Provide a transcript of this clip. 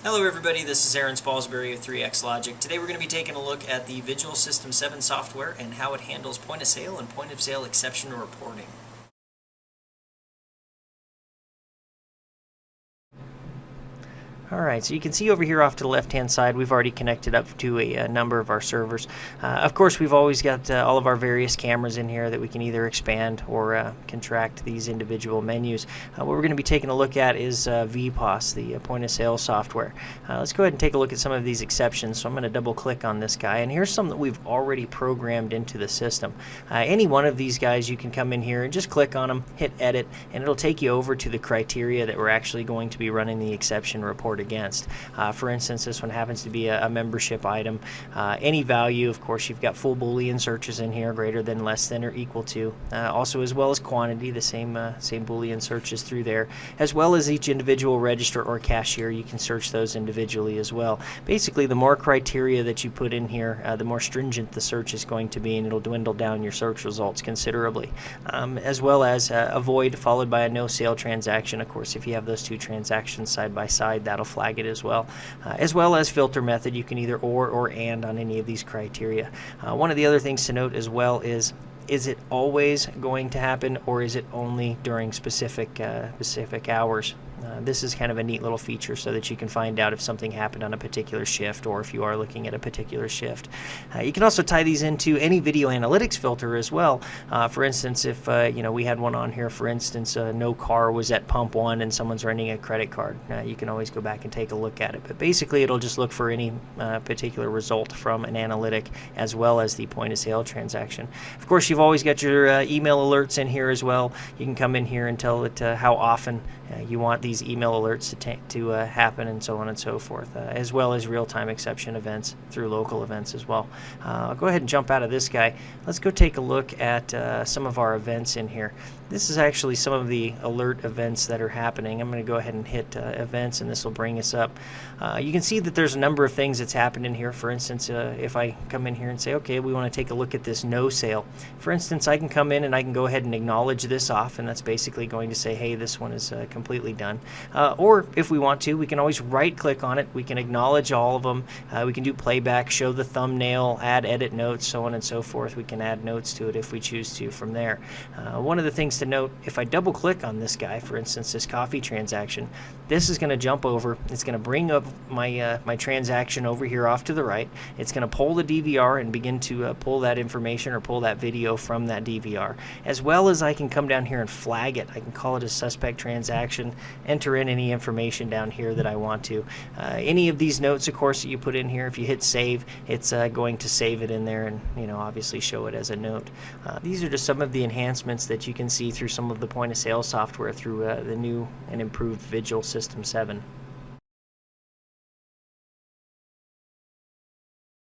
Hello everybody, this is Aaron Spalsbury of 3X Logic. Today we're going to be taking a look at the VIGIL System 7 software and how it handles point of sale and point of sale exception reporting. Alright, so you can see over here off to the left hand side we've already connected up to a number of our servers. Of course we've always got all of our various cameras in here that we can either expand or contract these individual menus. What we're going to be taking a look at is VPOS, the point of sale software. Let's go ahead and take a look at some of these exceptions. So I'm going to double click on this guy, and here's some that we've already programmed into the system. Any one of these guys you can come in here and just click on them, hit edit, and it'll take you over to the criteria that we're actually going to be running the exception report against. For instance, this one happens to be a membership item. Any value, of course, you've got full Boolean searches in here, greater than, less than, or equal to. Also, as well as quantity, the same Boolean searches through there, as well as each individual register or cashier. You can search those individually as well. Basically, the more criteria that you put in here, the more stringent the search is going to be, and it'll dwindle down your search results considerably. As well as a void followed by a no sale transaction. Of course, if you have those two transactions side by side, that'll flag it as well as filter method. You can either or and on any of these criteria. One of the other things to note as well is it always going to happen, or is it only during specific hours? This is kind of a neat little feature so that you can find out if something happened on a particular shift, or if you are looking at a particular shift. You can also tie these into any video analytics filter as well. For instance, if we had one on here, for instance, no car was at pump 1 and someone's running a credit card, you can always go back and take a look at it. But basically it'll just look for any particular result from an analytic, as well as the point of sale transaction. Of course, you've always got your email alerts in here as well. You can come in here and tell it how often you want these email alerts to happen, and so on and so forth, as well as real-time exception events through local events as well. I'll go ahead and jump out of this guy. Let's go take a look at some of our events in here. This is actually some of the alert events that are happening. I'm going to go ahead and hit events, and this will bring us up. You can see that there's a number of things that's happened in here. For instance, if I come in here and say, okay, we want to take a look at this no sale. For instance, I can come in and I can go ahead and acknowledge this off, and that's basically going to say, hey, this one is completely done. Or if we want to, we can always right click on it. We can acknowledge all of them. We can do playback, show the thumbnail, add edit notes, so on and so forth. We can add notes to it if we choose to from there. One of the things to note, if I double click on this guy, for instance, this coffee transaction, this is going to jump over. It's going to bring up my transaction over here off to the right. It's going to pull the DVR and begin to pull that information or pull that video from that DVR, as well as I can come down here and flag it. I can call it a suspect transaction, enter in any information down here that I want to. Any of these notes, of course, that you put in here, if you hit save, it's going to save it in there and obviously show it as a note. These are just some of the enhancements that you can see through some of the point of sale software through the new and improved VIGIL System 7.